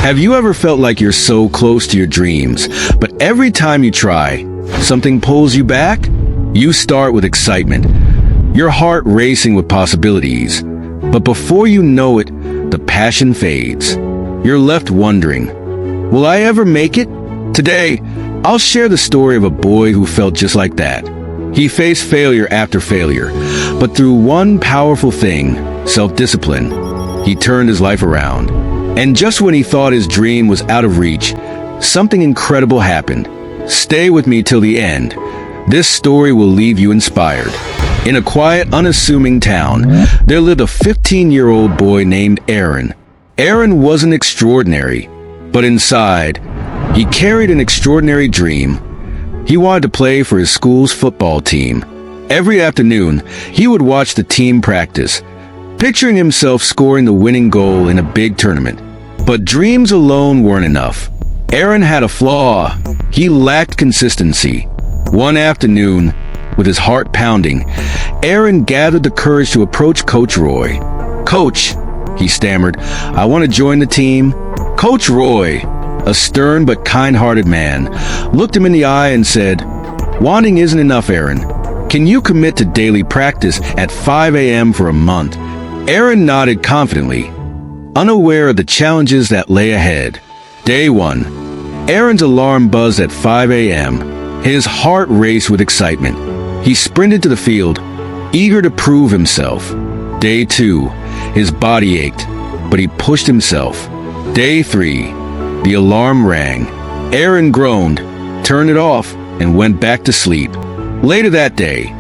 Have you ever felt like you're so close to your dreams, but every time you try, something pulls you back? You start with excitement, your heart racing with possibilities. But before you know it, the passion fades. You're left wondering, will I ever make it? Today, I'll share the story of a boy who felt just like that. He faced failure after failure, but through one powerful thing, self-discipline, he turned his life around. And just when he thought his dream was out of reach, something incredible happened. Stay with me till the end. This story will leave you inspired. In a quiet, unassuming town, there lived a 15-year-old boy named Aaron. Aaron wasn't extraordinary, but inside, he carried an extraordinary dream. He wanted to play for his school's football team. Every afternoon, he would watch the team practice, picturing himself scoring the winning goal in a big tournament. But dreams alone weren't enough. Aaron had a flaw. He lacked consistency. One afternoon, with his heart pounding, Aaron gathered the courage to approach Coach Roy. "Coach," he stammered, "I want to join the team." Coach Roy, a stern but kind-hearted man, looked him in the eye and said, "Wanting isn't enough, Aaron. Can you commit to daily practice at 5 a.m. for a month?" Aaron nodded confidently, unaware of the challenges that lay ahead. Day 1. Aaron's alarm buzzed at 5 a.m. His heart raced with excitement. He sprinted to the field, eager to prove himself. Day 2. His body ached, but he pushed himself. Day 3. The alarm rang. Aaron groaned, turned it off, and went back to sleep. Later that day,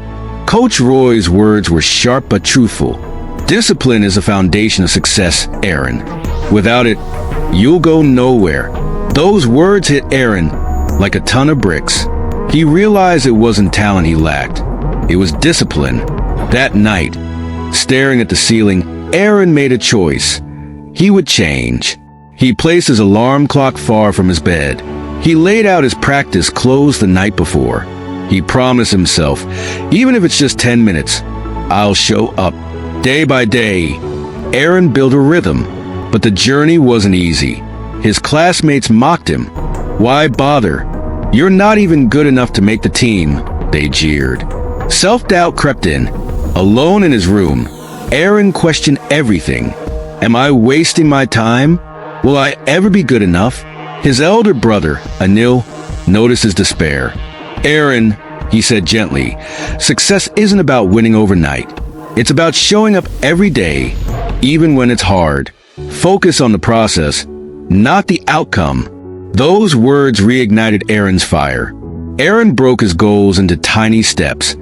Coach Roy's words were sharp but truthful. "Discipline is the foundation of success, Aaron. Without it, you'll go nowhere." Those words hit Aaron like a ton of bricks. He realized it wasn't talent he lacked. It was discipline. That night, staring at the ceiling, Aaron made a choice. He would change. He placed his alarm clock far from his bed. He laid out his practice clothes the night before. He promised himself, even if it's just 10 minutes, I'll show up. Day by day, Aaron built a rhythm, but the journey wasn't easy. His classmates mocked him. "Why bother? You're not even good enough to make the team," they jeered. Self-doubt crept in. Alone in his room, Aaron questioned everything. Am I wasting my time? Will I ever be good enough? His elder brother, Anil, noticed his despair. "Aaron," he said gently, "success isn't about winning overnight. It's about showing up every day, even when it's hard. Focus on the process, not the outcome." Those words reignited Aaron's fire. Aaron broke his goals into tiny steps,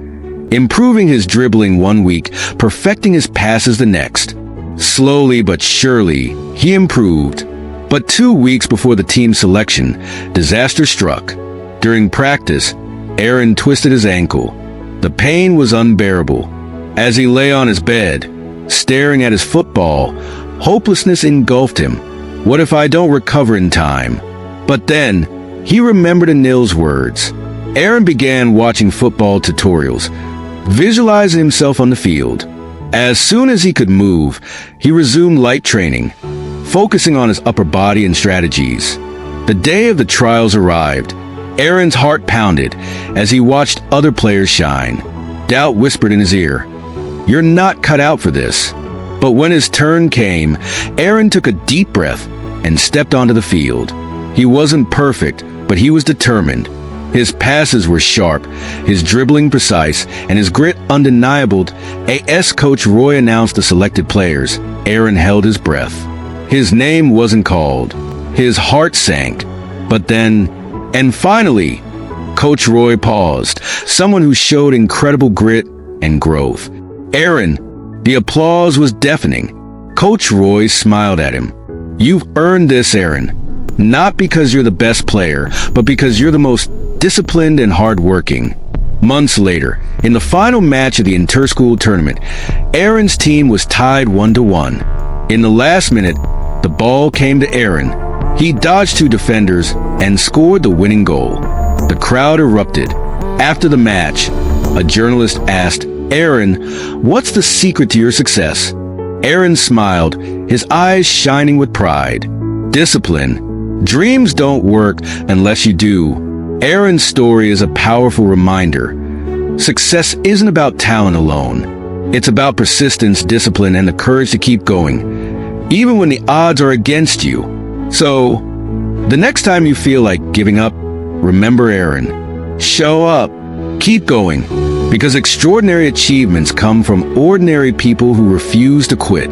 improving his dribbling one week, perfecting his passes the next. Slowly but surely, he improved. But 2 weeks before the team selection, disaster struck. During practice, Aaron twisted his ankle. The pain was unbearable. As he lay on his bed, staring at his football, hopelessness engulfed him. What if I don't recover in time? But then, he remembered Anil's words. Aaron began watching football tutorials, visualizing himself on the field. As soon as he could move, he resumed light training, focusing on his upper body and strategies. The day of the trials arrived. Aaron's heart pounded as he watched other players shine. Doubt whispered in his ear, "You're not cut out for this." But when his turn came, Aaron took a deep breath and stepped onto the field. He wasn't perfect, but he was determined. His passes were sharp, his dribbling precise, and his grit undeniable. As Coach Roy announced the selected players, Aaron held his breath. His name wasn't called. His heart sank. But then, and finally, Coach Roy paused, someone who showed incredible grit and growth. "Aaron." The applause was deafening. Coach Roy smiled at him. "You've earned this, Aaron. Not because you're the best player, but because you're the most disciplined and hardworking." Months later, in the final match of the inter-school tournament, Aaron's team was tied 1-1. In the last minute, the ball came to Aaron. He dodged 2 defenders and scored the winning goal. The crowd erupted. After the match, a journalist asked, "Aaron, what's the secret to your success?" Aaron smiled, his eyes shining with pride. discipline. Dreams don't work unless you do. Aaron's story is a powerful reminder. Success isn't about talent alone. It's about persistence, discipline, and the courage to keep going, even when the odds are against you. So, the next time you feel like giving up, remember Aaron. Show up. Keep going. Because extraordinary achievements come from ordinary people who refuse to quit.